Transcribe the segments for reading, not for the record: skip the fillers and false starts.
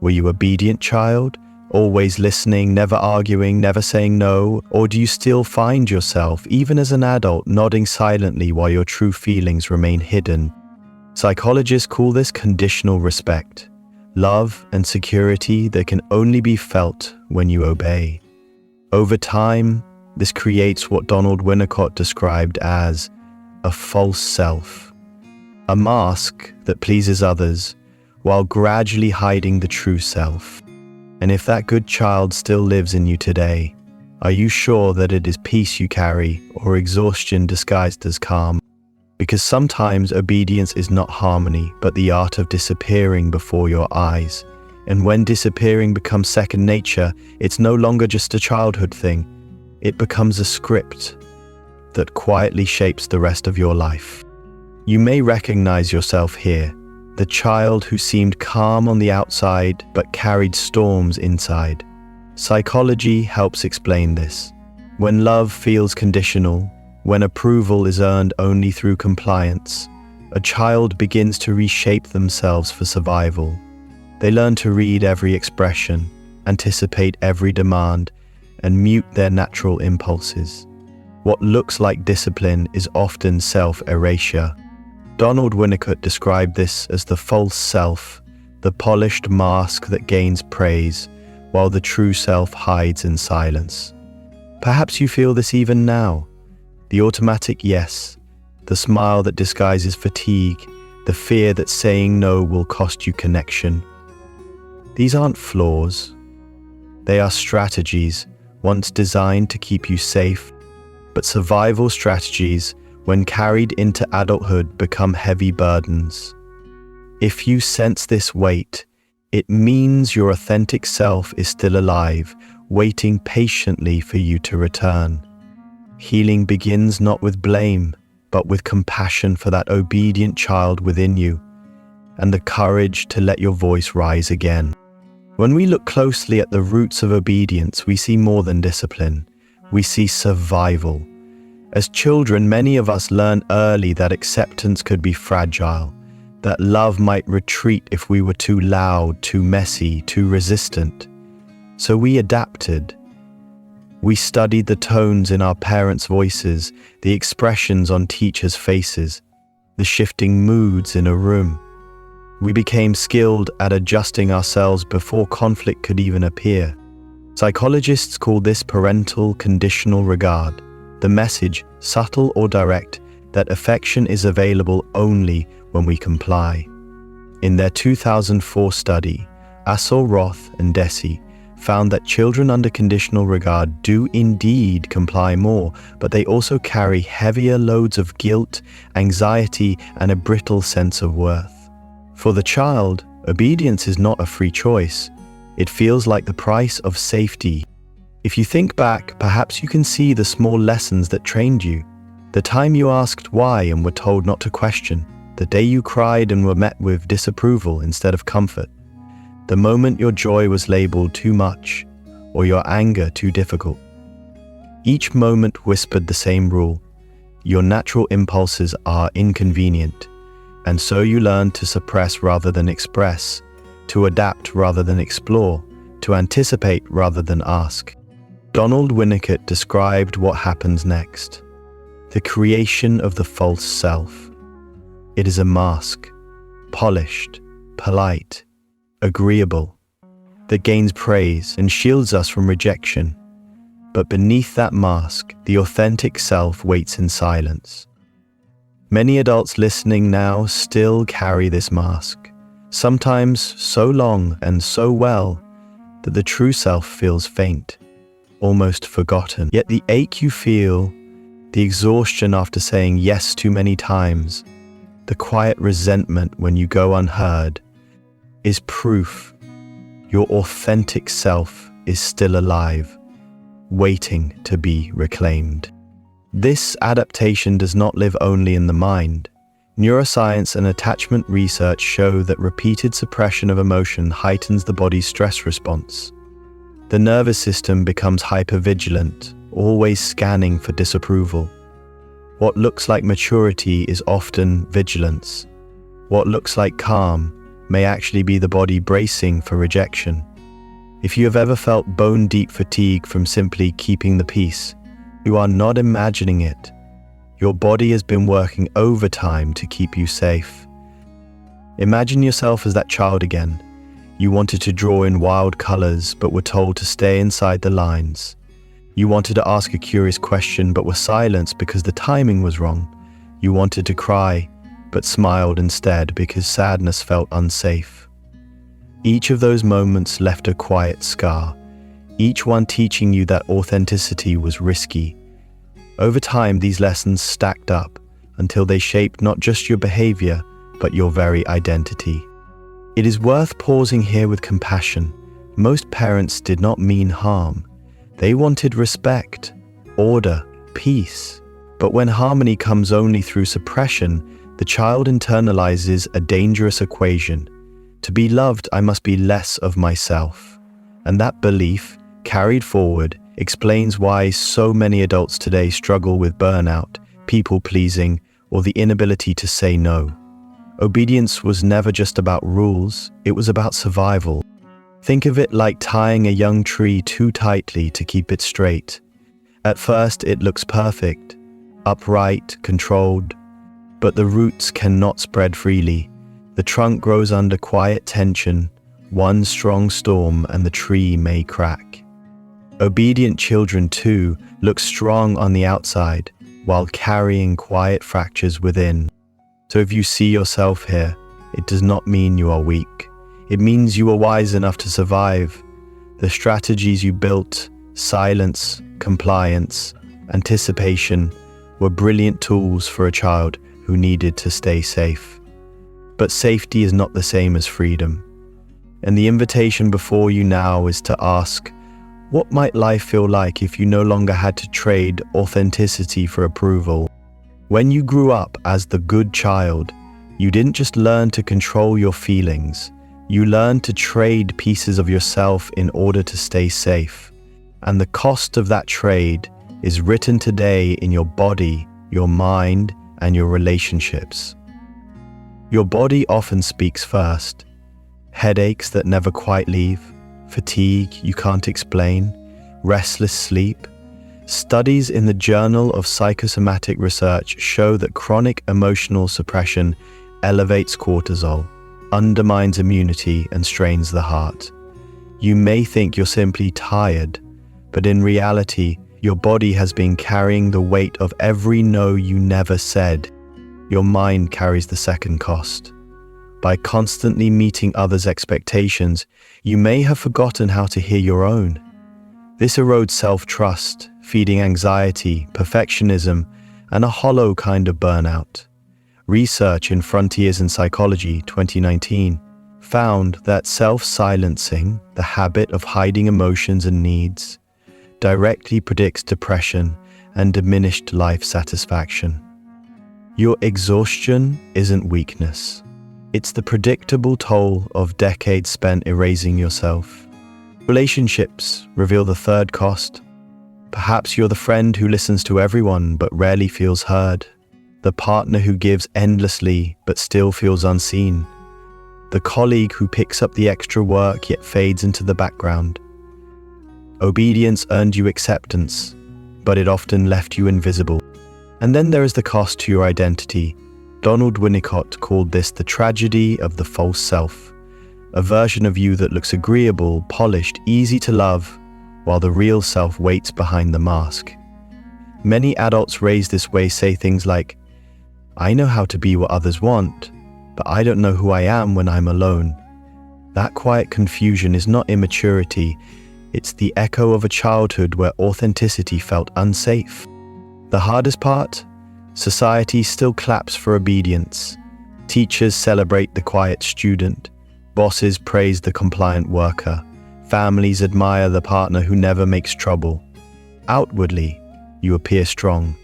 Were you obedient child, always listening, never arguing, never saying no? Or do you still find yourself, even as an adult, nodding silently while your true feelings remain hidden? Psychologists call this conditional respect, love and security that can only be felt when you obey. Over time, this creates what Winnicott described as a false self, a mask that pleases others while gradually hiding the true self. And if that good child still lives in you today, are you sure that it is peace you carry or exhaustion disguised as calm? Because sometimes obedience is not harmony, but the art of disappearing before your eyes. And when disappearing becomes second nature, it's no longer just a childhood thing. It becomes a script that quietly shapes the rest of your life. You may recognize yourself here, the child who seemed calm on the outside but carried storms inside. Psychology helps explain this. When love feels conditional, when approval is earned only through compliance, a child begins to reshape themselves for survival. They learn to read every expression, anticipate every demand, and mute their natural impulses. What looks like discipline is often self-erasure. Winnicott described this as the false self, the polished mask that gains praise, while the true self hides in silence. Perhaps you feel this even now. The automatic yes, the smile that disguises fatigue, the fear that saying no will cost you connection. These aren't flaws. They are strategies, once designed to keep you safe, but survival strategies, when carried into adulthood, become heavy burdens. If you sense this weight, it means your authentic self is still alive, waiting patiently for you to return. Healing begins not with blame, but with compassion for that obedient child within you, and the courage to let your voice rise again. When we look closely at the roots of obedience, we see more than discipline. We see survival. As children, many of us learn early that acceptance could be fragile, that love might retreat if we were too loud, too messy, too resistant. So we adapted. We studied the tones in our parents' voices, the expressions on teachers' faces, the shifting moods in a room. We became skilled at adjusting ourselves before conflict could even appear. Psychologists call this parental conditional regard, the message, subtle or direct, that affection is available only when we comply. In their 2004 study, Roth and Deci found that children under conditional regard do indeed comply more, but they also carry heavier loads of guilt, anxiety, and a brittle sense of worth. For the child, obedience is not a free choice. It feels like the price of safety. If you think back, perhaps you can see the small lessons that trained you. The time you asked why and were told not to question. The day you cried and were met with disapproval instead of comfort. The moment your joy was labeled too much or your anger too difficult. Each moment whispered the same rule. Your natural impulses are inconvenient, and so you learn to suppress rather than express, to adapt rather than explore, to anticipate rather than ask. Winnicott described what happens next. The creation of the false self. It is a mask, polished, polite, agreeable, that gains praise and shields us from rejection. But beneath that mask, the authentic self waits in silence. Many adults listening now still carry this mask, sometimes so long and so well that the true self feels faint, almost forgotten. Yet the ache you feel, the exhaustion after saying yes too many times, the quiet resentment when you go unheard, is proof your authentic self is still alive, waiting to be reclaimed. This adaptation does not live only in the mind. Neuroscience and attachment research show that repeated suppression of emotion heightens the body's stress response. The nervous system becomes hypervigilant, always scanning for disapproval. What looks like maturity is often vigilance. What looks like calm may actually be the body bracing for rejection. If you have ever felt bone-deep fatigue from simply keeping the peace, you are not imagining it. Your body has been working overtime to keep you safe. Imagine yourself as that child again. You wanted to draw in wild colors, but were told to stay inside the lines. You wanted to ask a curious question, but were silenced because the timing was wrong. You wanted to cry, but smiled instead because sadness felt unsafe. Each of those moments left a quiet scar, each one teaching you that authenticity was risky. Over time, these lessons stacked up until they shaped not just your behavior, but your very identity. It is worth pausing here with compassion. Most parents did not mean harm. They wanted respect, order, peace. But when harmony comes only through suppression, the child internalizes a dangerous equation. To be loved, I must be less of myself. And that belief, carried forward, explains why so many adults today struggle with burnout, people-pleasing, or the inability to say no. Obedience was never just about rules, it was about survival. Think of it like tying a young tree too tightly to keep it straight. At first, it looks perfect, upright, controlled, but the roots cannot spread freely. The trunk grows under quiet tension. One strong storm and the tree may crack. Obedient children, too, look strong on the outside, while carrying quiet fractures within. So if you see yourself here, it does not mean you are weak. It means you are wise enough to survive. The strategies you built, silence, compliance, anticipation, were brilliant tools for a child who needed to stay safe. But safety is not the same as freedom. And the invitation before you now is to ask, what might life feel like if you no longer had to trade authenticity for approval? When you grew up as the good child, you didn't just learn to control your feelings, you learned to trade pieces of yourself in order to stay safe. And the cost of that trade is written today in your body, your mind, and your relationships. Your body often speaks first. Headaches that never quite leave, fatigue you can't explain, restless sleep. Studies in the Journal of Psychosomatic Research show that chronic emotional suppression elevates cortisol, undermines immunity, and strains the heart. You may think you're simply tired, but in reality, your body has been carrying the weight of every no you never said. Your mind carries the second cost. By constantly meeting others' expectations, you may have forgotten how to hear your own. This erodes self-trust, feeding anxiety, perfectionism, and a hollow kind of burnout. Research in Frontiers in Psychology 2019 found that self-silencing, the habit of hiding emotions and needs, directly predicts depression and diminished life satisfaction. Your exhaustion isn't weakness. It's the predictable toll of decades spent erasing yourself. Relationships reveal the third cost. Perhaps you're the friend who listens to everyone but rarely feels heard. The partner who gives endlessly but still feels unseen. The colleague who picks up the extra work yet fades into the background. Obedience earned you acceptance, but it often left you invisible. And then there is the cost to your identity. Donald Winnicott called this the tragedy of the false self, a version of you that looks agreeable, polished, easy to love, while the real self waits behind the mask. Many adults raised this way say things like, I know how to be what others want, but I don't know who I am when I'm alone. That quiet confusion is not immaturity, it's the echo of a childhood where authenticity felt unsafe. The hardest part? Society still claps for obedience. Teachers celebrate the quiet student. Bosses praise the compliant worker. Families admire the partner who never makes trouble. Outwardly, you appear strong.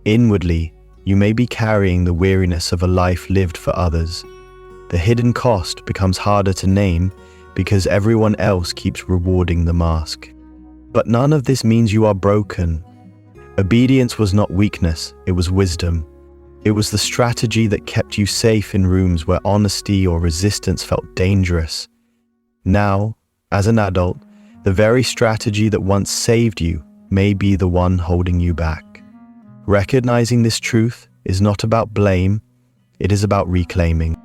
Inwardly, you may be carrying the weariness of a life lived for others. The hidden cost becomes harder to name because everyone else keeps rewarding the mask. But none of this means you are broken. Obedience was not weakness, it was wisdom. It was the strategy that kept you safe in rooms where honesty or resistance felt dangerous. Now, as an adult, the very strategy that once saved you may be the one holding you back. Recognizing this truth is not about blame, it is about reclaiming.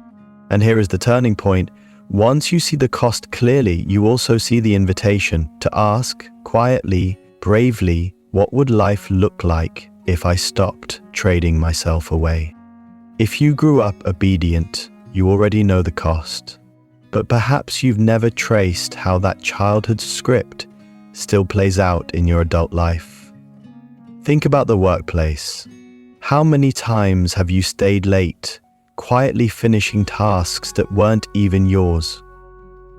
And here is the turning point. Once you see the cost clearly, you also see the invitation to ask, quietly, bravely, what would life look like if I stopped trading myself away? If you grew up obedient, you already know the cost. But perhaps you've never traced how that childhood script still plays out in your adult life. Think about the workplace. How many times have you stayed late, quietly finishing tasks that weren't even yours?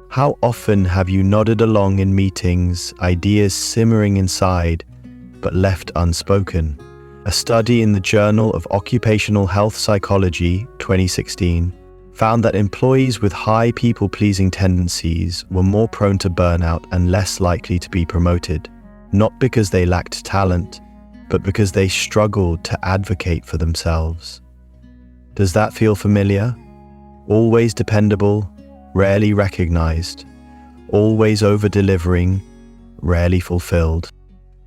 How often have you nodded along in meetings, ideas simmering inside, but left unspoken? A study in the Journal of Occupational Health Psychology, 2016, found that employees with high people-pleasing tendencies were more prone to burnout and less likely to be promoted, not because they lacked talent, but because they struggled to advocate for themselves. Does that feel familiar? Always dependable, rarely recognized, always over-delivering, rarely fulfilled.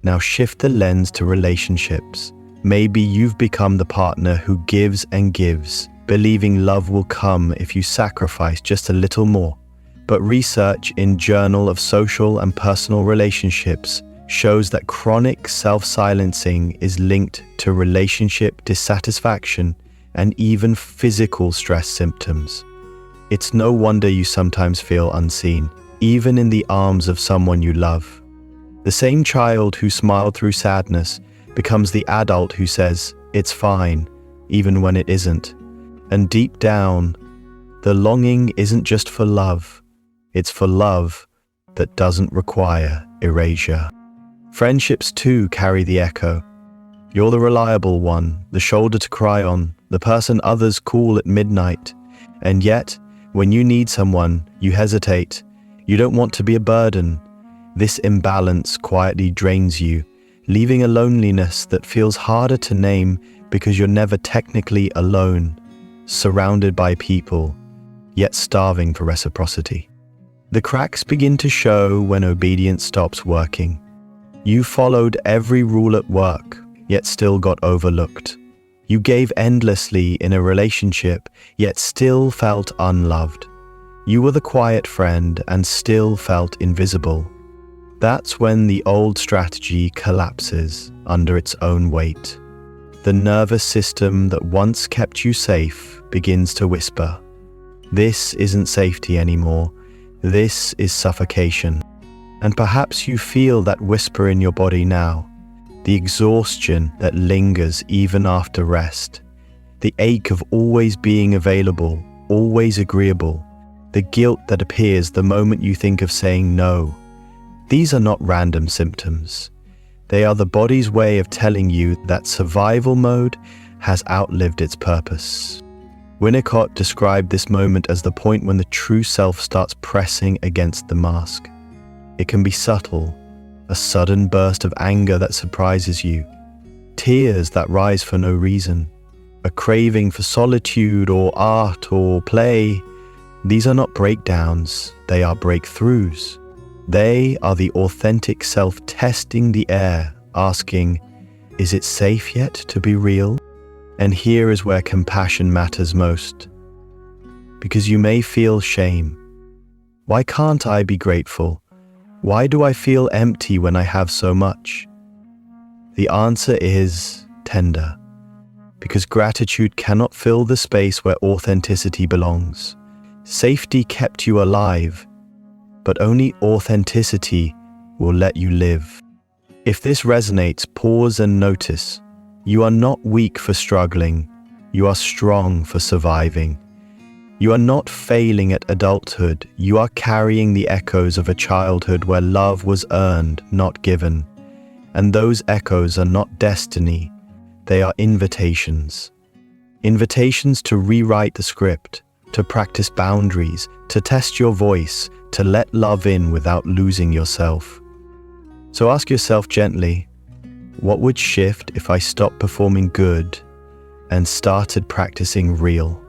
Now shift the lens to relationships. Maybe you've become the partner who gives and gives, believing love will come if you sacrifice just a little more. But research in Journal of Social and Personal Relationships shows that chronic self-silencing is linked to relationship dissatisfaction and even physical stress symptoms. It's no wonder you sometimes feel unseen, even in the arms of someone you love. The same child who smiled through sadness becomes the adult who says, "It's fine," even when it isn't. And deep down, the longing isn't just for love, it's for love that doesn't require erasure. Friendships too carry the echo. You're the reliable one, the shoulder to cry on, the person others call at midnight. And yet, when you need someone, you hesitate. You don't want to be a burden. This imbalance quietly drains you, leaving a loneliness that feels harder to name because you're never technically alone, surrounded by people, yet starving for reciprocity. The cracks begin to show when obedience stops working. You followed every rule at work, yet still got overlooked. You gave endlessly in a relationship, yet still felt unloved. You were the quiet friend and still felt invisible. That's when the old strategy collapses under its own weight. The nervous system that once kept you safe begins to whisper, "This isn't safety anymore. This is suffocation." And perhaps you feel that whisper in your body now, the exhaustion that lingers even after rest, the ache of always being available, always agreeable, the guilt that appears the moment you think of saying no. These are not random symptoms. They are the body's way of telling you that survival mode has outlived its purpose. Winnicott described this moment as the point when the true self starts pressing against the mask. It can be subtle, a sudden burst of anger that surprises you, tears that rise for no reason, a craving for solitude or art or play. These are not breakdowns, they are breakthroughs. They are the authentic self testing the air, asking, "Is it safe yet to be real?" And here is where compassion matters most. Because you may feel shame. Why can't I be grateful? Why do I feel empty when I have so much? The answer is tender. Because gratitude cannot fill the space where authenticity belongs. Safety kept you alive, but only authenticity will let you live. If this resonates, pause and notice. You are not weak for struggling. You are strong for surviving. You are not failing at adulthood. You are carrying the echoes of a childhood where love was earned, not given. And those echoes are not destiny. They are invitations. Invitations to rewrite the script, to practice boundaries, to test your voice, to let love in without losing yourself. So ask yourself gently, what would shift if I stopped performing good and started practicing real.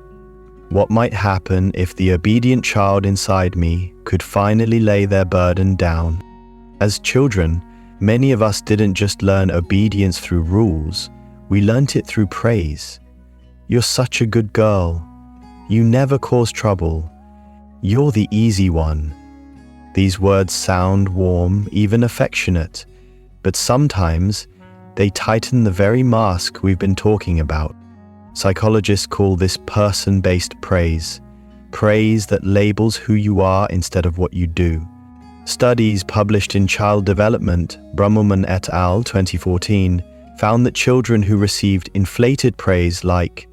What might happen if the obedient child inside me could finally lay their burden down? As children, many of us didn't just learn obedience through rules, we learnt it through praise. You're such a good girl. You never cause trouble. You're the easy one. These words sound warm, even affectionate, but sometimes they tighten the very mask we've been talking about. Psychologists call this person-based praise, praise that labels who you are instead of what you do. Studies published in Child Development, Brummelman et al. 2014, found that children who received inflated praise like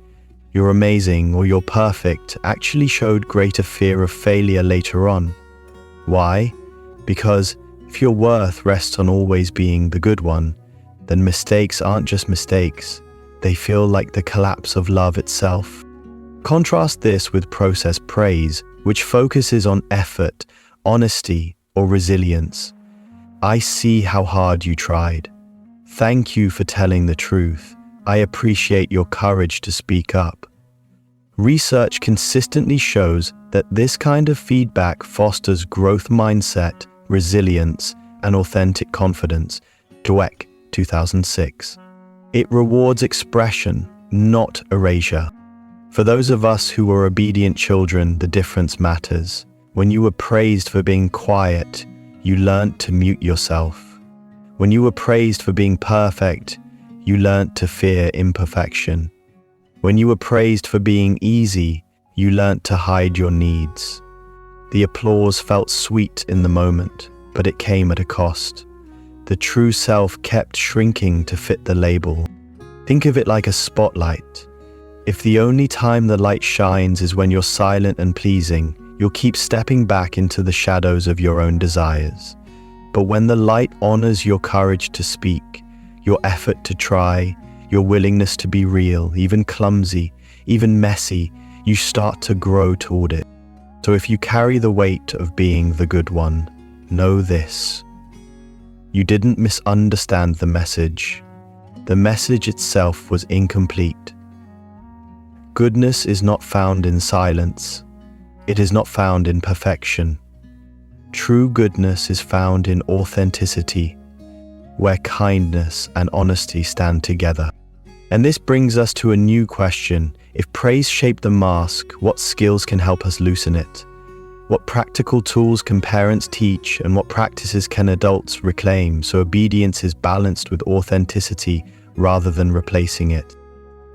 "you're amazing" or "you're perfect" actually showed greater fear of failure later on. Why? Because if your worth rests on always being the good one, then mistakes aren't just mistakes. They feel like the collapse of love itself. Contrast this with process praise, which focuses on effort, honesty, or resilience. I see how hard you tried. Thank you for telling the truth. I appreciate your courage to speak up. Research consistently shows that this kind of feedback fosters growth mindset, resilience, and authentic confidence. Dweck, 2006. It rewards expression, not erasure. For those of us who were obedient children, the difference matters. When you were praised for being quiet, you learnt to mute yourself. When you were praised for being perfect, you learnt to fear imperfection. When you were praised for being easy, you learnt to hide your needs. The applause felt sweet in the moment, but it came at a cost. The true self kept shrinking to fit the label. Think of it like a spotlight. If the only time the light shines is when you're silent and pleasing, you'll keep stepping back into the shadows of your own desires. But when the light honors your courage to speak, your effort to try, your willingness to be real, even clumsy, even messy, you start to grow toward it. So if you carry the weight of being the good one, know this: you didn't misunderstand the message. The message itself was incomplete. Goodness is not found in silence. It is not found in perfection. True goodness is found in authenticity, where kindness and honesty stand together. And this brings us to a new question. If praise shaped the mask, what skills can help us loosen it? What practical tools can parents teach, and what practices can adults reclaim so obedience is balanced with authenticity rather than replacing it?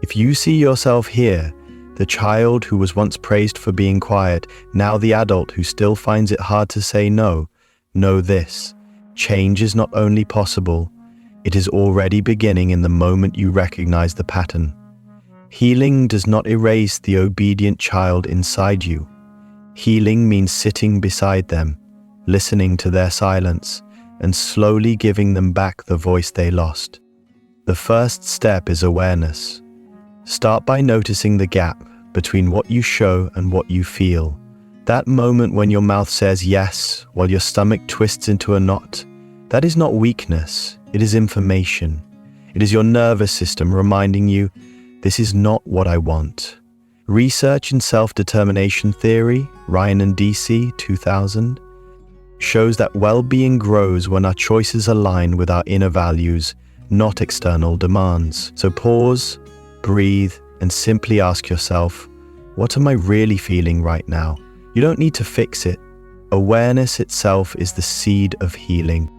If you see yourself here, the child who was once praised for being quiet, now the adult who still finds it hard to say no, know this: change is not only possible, it is already beginning in the moment you recognize the pattern. Healing does not erase the obedient child inside you. Healing means sitting beside them, listening to their silence, and slowly giving them back the voice they lost. The first step is awareness. Start by noticing the gap between what you show and what you feel. That moment when your mouth says yes while your stomach twists into a knot. That is not weakness, it is information. It is your nervous system reminding you, this is not what I want. Research in self-determination theory, Ryan and DC, 2000, shows that well-being grows when our choices align with our inner values, not external demands. So pause, breathe, and simply ask yourself, what am I really feeling right now? You don't need to fix it. Awareness itself is the seed of healing.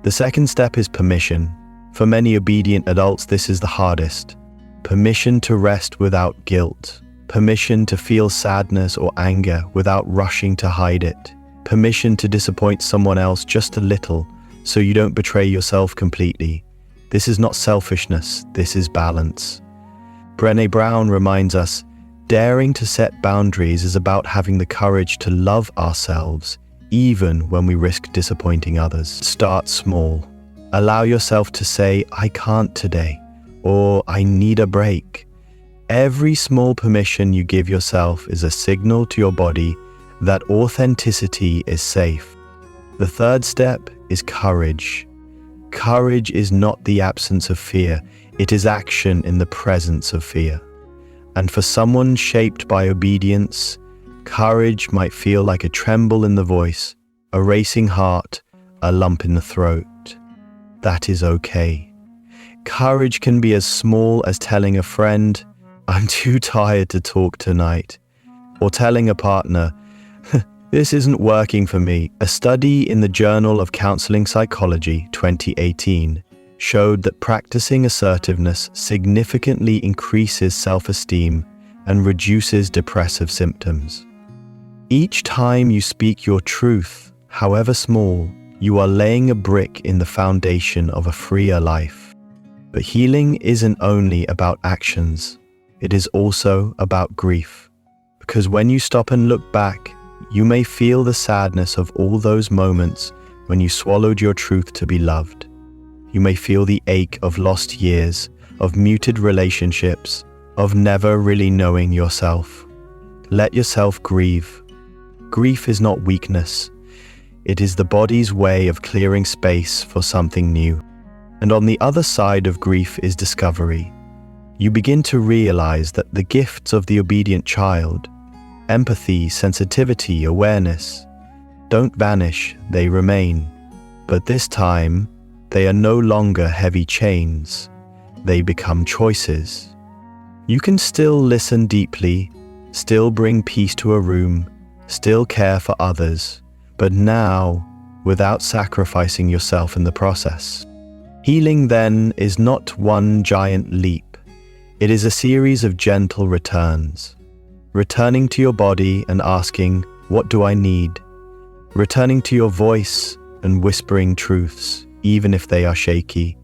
The second step is permission. For many obedient adults, this is the hardest. Permission to rest without guilt. Permission to feel sadness or anger without rushing to hide it. Permission to disappoint someone else just a little so you don't betray yourself completely. This is not selfishness, this is balance. Brené Brown reminds us, daring to set boundaries is about having the courage to love ourselves, even when we risk disappointing others. Start small. Allow yourself to say, I can't today, or I need a break. Every small permission you give yourself is a signal to your body that authenticity is safe. The third step is courage. Courage is not the absence of fear, it is action in the presence of fear. And for someone shaped by obedience, courage might feel like a tremble in the voice, a racing heart, a lump in the throat. That is okay. Courage can be as small as telling a friend, "I'm too tired to talk tonight," or telling a partner, "This isn't working for me." A study in the Journal of Counseling Psychology 2018 showed that practicing assertiveness significantly increases self-esteem and reduces depressive symptoms. Each time you speak your truth, however small, you are laying a brick in the foundation of a freer life. But healing isn't only about actions, it is also about grief. Because when you stop and look back, you may feel the sadness of all those moments when you swallowed your truth to be loved. You may feel the ache of lost years, of muted relationships, of never really knowing yourself. Let yourself grieve. Grief is not weakness. It is the body's way of clearing space for something new. And on the other side of grief is discovery. You begin to realize that the gifts of the obedient child, empathy, sensitivity, awareness, don't vanish, they remain. But this time, they are no longer heavy chains. They become choices. You can still listen deeply, still bring peace to a room, still care for others, but now without sacrificing yourself in the process. Healing then is not one giant leap. It is a series of gentle returns. Returning to your body and asking, "What do I need?" Returning to your voice and whispering truths, even if they are shaky.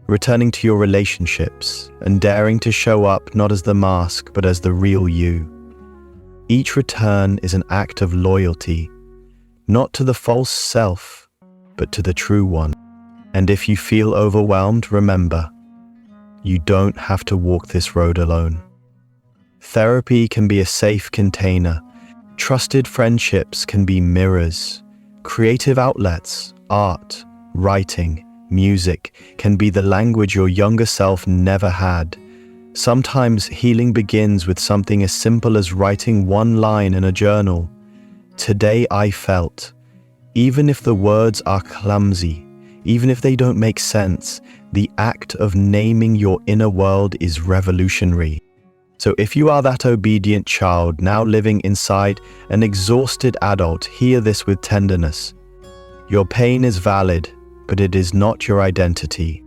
Returning to your relationships and daring to show up not as the mask, but as the real you. Each return is an act of loyalty, not to the false self, but to the true one. And if you feel overwhelmed, remember, you don't have to walk this road alone. Therapy can be a safe container. Trusted friendships can be mirrors. Creative outlets, art, writing, music can be the language your younger self never had. Sometimes healing begins with something as simple as writing one line in a journal. "Today I felt." Even if the words are clumsy, even if they don't make sense, the act of naming your inner world is revolutionary. So if you are that obedient child now living inside an exhausted adult, hear this with tenderness. Your pain is valid, but it is not your identity.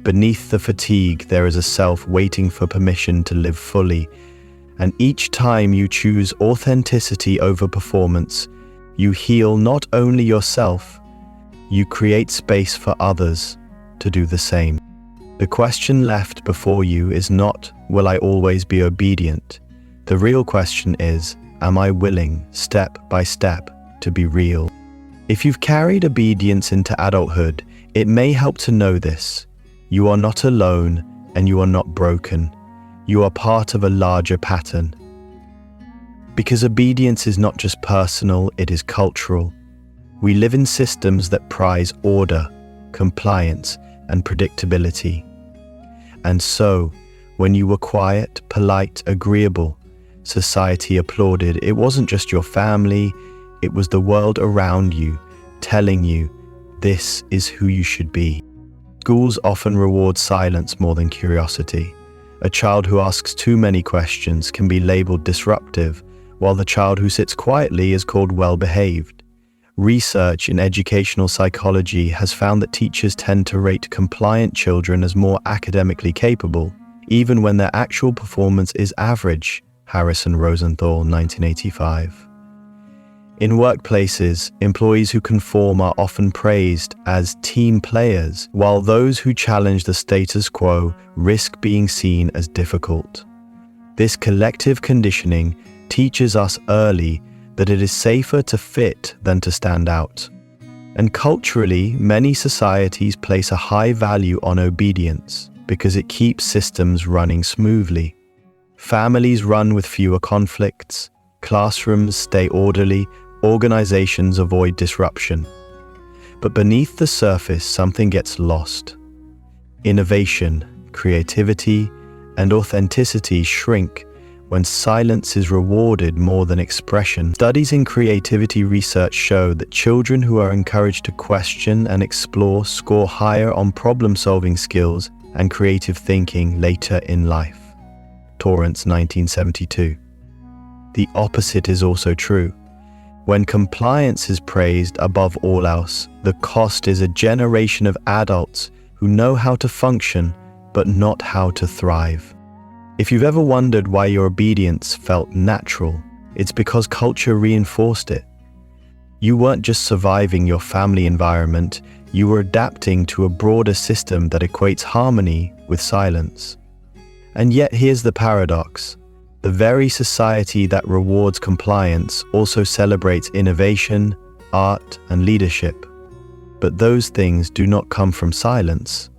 Beneath the fatigue, there is a self waiting for permission to live fully. And each time you choose authenticity over performance, you heal not only yourself, you create space for others to do the same. The question left before you is not, will I always be obedient? The real question is, am I willing, step by step, to be real? If you've carried obedience into adulthood, it may help to know this. You are not alone and you are not broken. You are part of a larger pattern. Because obedience is not just personal, it is cultural. We live in systems that prize order, compliance, and predictability. And so, when you were quiet, polite, agreeable, society applauded. It wasn't just your family, it was the world around you, telling you, this is who you should be. Schools often reward silence more than curiosity. A child who asks too many questions can be labeled disruptive, while the child who sits quietly is called well-behaved. Research in educational psychology has found that teachers tend to rate compliant children as more academically capable, even when their actual performance is average. Harrison Rosenthal, 1985. In workplaces, employees who conform are often praised as team players, while those who challenge the status quo risk being seen as difficult. This collective conditioning teaches us early that it is safer to fit than to stand out. And culturally, many societies place a high value on obedience because it keeps systems running smoothly. Families run with fewer conflicts, classrooms stay orderly, organizations avoid disruption. But beneath the surface, something gets lost. Innovation, creativity, and authenticity shrink when silence is rewarded more than expression. Studies in creativity research show that children who are encouraged to question and explore score higher on problem-solving skills and creative thinking later in life. Torrance, 1972. The opposite is also true. When compliance is praised above all else, the cost is a generation of adults who know how to function but not how to thrive. If you've ever wondered why your obedience felt natural, it's because culture reinforced it. You weren't just surviving your family environment, you were adapting to a broader system that equates harmony with silence. And yet here's the paradox. The very society that rewards compliance also celebrates innovation, art, and leadership. But those things do not come from silence.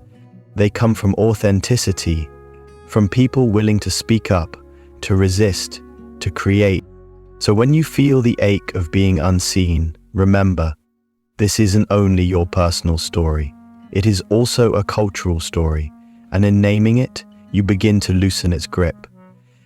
They come from authenticity, from people willing to speak up, to resist, to create. So when you feel the ache of being unseen, remember, this isn't only your personal story. It is also a cultural story, and in naming it, you begin to loosen its grip.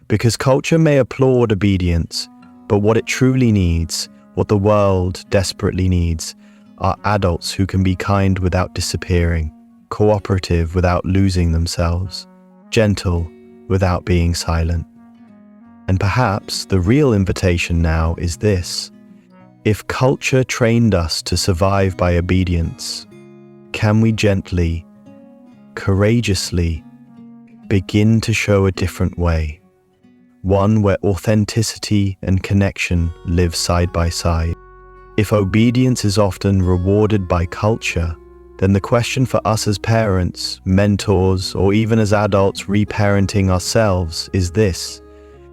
Because culture may applaud obedience, but what it truly needs, what the world desperately needs, are adults who can be kind without disappearing, cooperative without losing themselves, gentle without being silent. And perhaps the real invitation now is this. If culture trained us to survive by obedience, can we gently, courageously begin to show a different way? One where authenticity and connection live side by side. If obedience is often rewarded by culture, then the question for us as parents, mentors, or even as adults reparenting ourselves is this: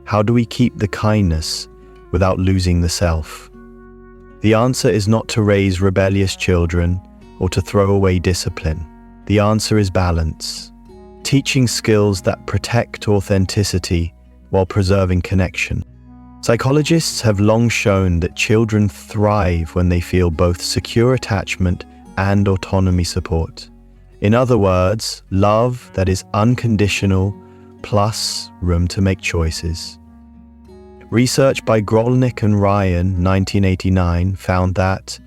how do we keep the kindness without losing the self? The answer is not to raise rebellious children or to throw away discipline. The answer is balance. Teaching skills that protect authenticity while preserving connection. Psychologists have long shown that children thrive when they feel both secure attachment and autonomy support. In other words, love that is unconditional plus room to make choices. Research by Grolnick and Ryan, 1989, found that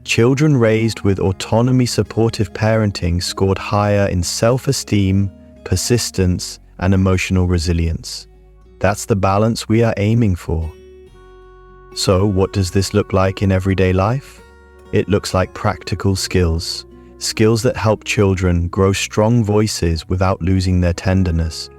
children raised with autonomy-supportive parenting scored higher in self-esteem, persistence, and emotional resilience. That's the balance we are aiming for. So, what does this look like in everyday life? It looks like practical skills that help children grow strong voices without losing their tenderness.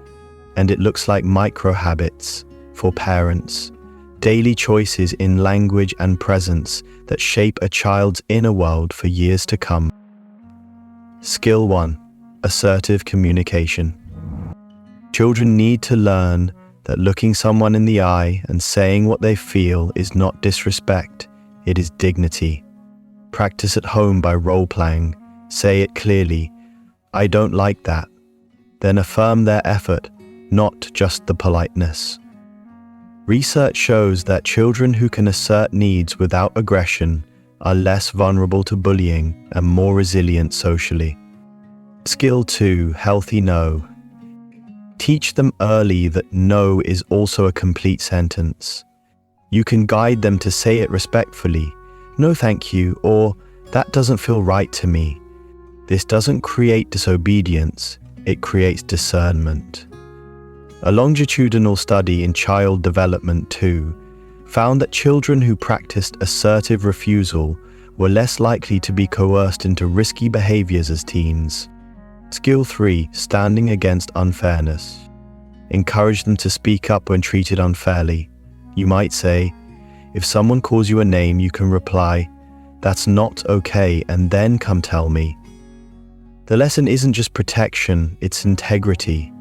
And it looks like micro habits for parents, daily choices in language and presence that shape a child's inner world for years to come. Skill 1: assertive communication. Children need to learn that looking someone in the eye and saying what they feel is not disrespect, it is dignity. Practice at home by role-playing. Say it clearly, "I don't like that." Then affirm their effort, not just the politeness. Research shows that children who can assert needs without aggression are less vulnerable to bullying and more resilient socially. Skill 2: healthy no. Teach them early that no is also a complete sentence. You can guide them to say it respectfully, "No thank you," or "That doesn't feel right to me." This doesn't create disobedience, it creates discernment. A longitudinal study in Child Development 2 found that children who practiced assertive refusal were less likely to be coerced into risky behaviors as teens. Skill 3: standing against unfairness. Encourage them to speak up when treated unfairly. You might say, if someone calls you a name, you can reply, "That's not okay," and then come tell me. The lesson isn't just protection, it's integrity.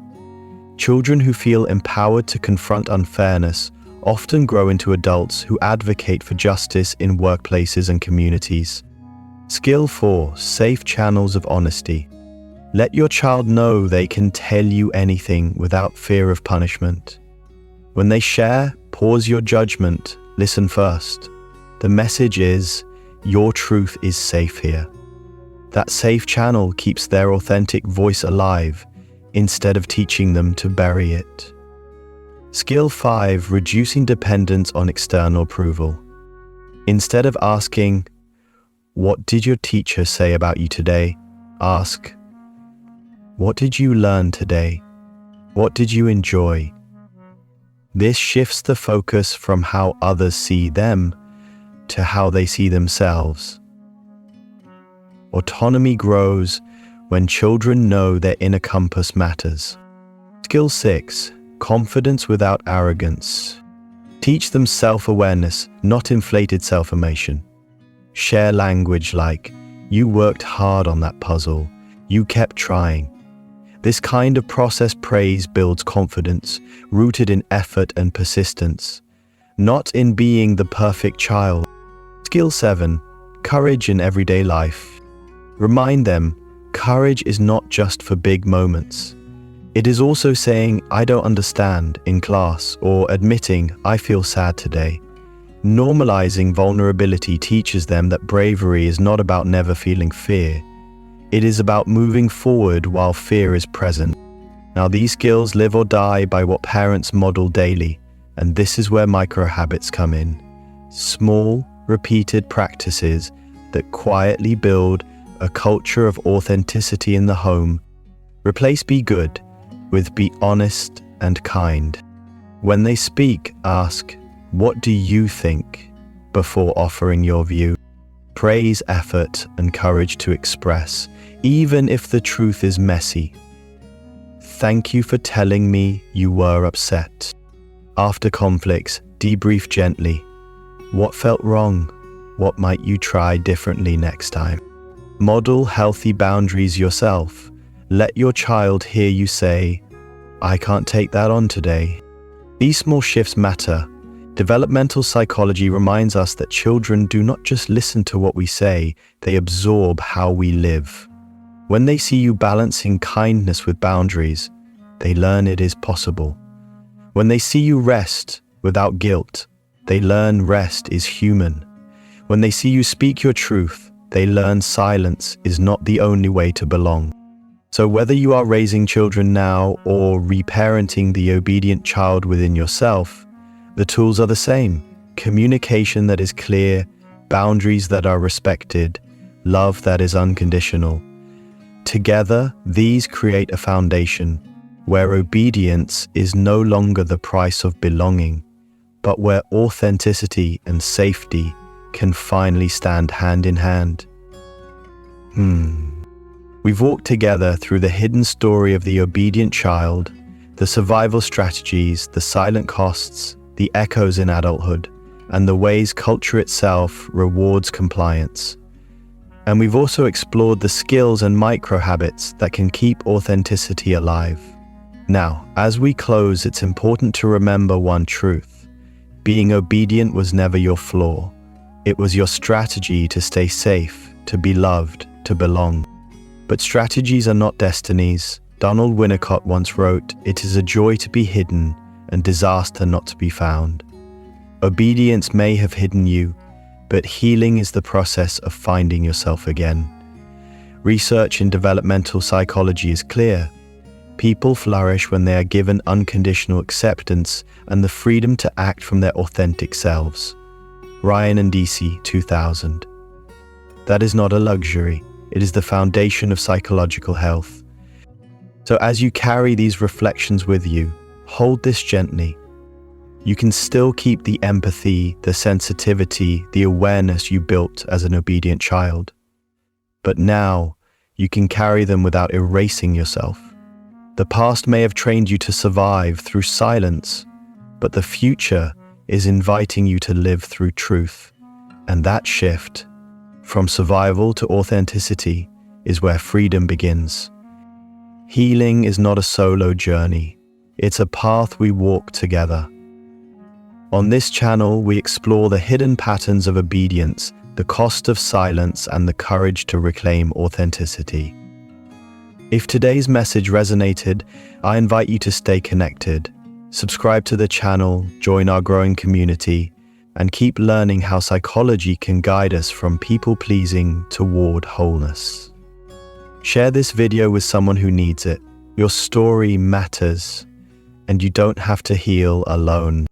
Children who feel empowered to confront unfairness often grow into adults who advocate for justice in workplaces and communities. Skill 4: safe channels of honesty. Let your child know they can tell you anything without fear of punishment. When they share, pause your judgment, listen first. The message is, your truth is safe here. That safe channel keeps their authentic voice alive, instead of teaching them to bury it. Skill 5, reducing dependence on external approval. Instead of asking, "What did your teacher say about you today?" ask, "What did you learn today? What did you enjoy?" This shifts the focus from how others see them to how they see themselves. Autonomy grows when children know their inner compass matters. Skill 6, confidence without arrogance. Teach them self-awareness, not inflated self-imation. Share language like, "You worked hard on that puzzle. You kept trying." This kind of process praise builds confidence, rooted in effort and persistence, not in being the perfect child. Skill 7, courage in everyday life. Remind them, courage is not just for big moments. It is also saying, "I don't understand" in class, or admitting, "I feel sad today." Normalizing vulnerability teaches them that bravery is not about never feeling fear. It is about moving forward while fear is present. Now, these skills live or die by what parents model daily, and this is where micro-habits come in. Small, repeated practices that quietly build a culture of authenticity in the home. Replace "be good" with "be honest and kind." When they speak, ask, "What do you think?" before offering your view. Praise effort and courage to express, even if the truth is messy. "Thank you for telling me you were upset." After conflicts, debrief gently. What felt wrong? What might you try differently next time? Model healthy boundaries yourself. Let your child hear you say, "I can't take that on today." These small shifts matter. Developmental psychology reminds us that children do not just listen to what we say, they absorb how we live. When they see you balancing kindness with boundaries, they learn it is possible. When they see you rest without guilt, they learn rest is human. When they see you speak your truth, they learn silence is not the only way to belong. So whether you are raising children now or reparenting the obedient child within yourself, the tools are the same. Communication that is clear, boundaries that are respected, love that is unconditional. Together, these create a foundation where obedience is no longer the price of belonging, but where authenticity and safety can finally stand hand in hand. We've walked together through the hidden story of the obedient child, the survival strategies, the silent costs, the echoes in adulthood, and the ways culture itself rewards compliance. And we've also explored the skills and micro-habits that can keep authenticity alive. Now, as we close, it's important to remember one truth. Being obedient was never your flaw. It was your strategy to stay safe, to be loved, to belong. But strategies are not destinies. Donald Winnicott once wrote, "It is a joy to be hidden and disaster not to be found." Obedience may have hidden you, but healing is the process of finding yourself again. Research in developmental psychology is clear. People flourish when they are given unconditional acceptance and the freedom to act from their authentic selves. Ryan and DC, 2000. That is not a luxury. It is the foundation of psychological health. So as you carry these reflections with you, hold this gently. You can still keep the empathy, the sensitivity, the awareness you built as an obedient child. But now, you can carry them without erasing yourself. The past may have trained you to survive through silence, but the future is inviting you to live through truth. And that shift, from survival to authenticity, is where freedom begins. Healing is not a solo journey. It's a path we walk together. On this channel, we explore the hidden patterns of obedience, the cost of silence, and the courage to reclaim authenticity. If today's message resonated, I invite you to stay connected. Subscribe to the channel, join our growing community, and keep learning how psychology can guide us from people-pleasing toward wholeness. Share this video with someone who needs it. Your story matters, and you don't have to heal alone.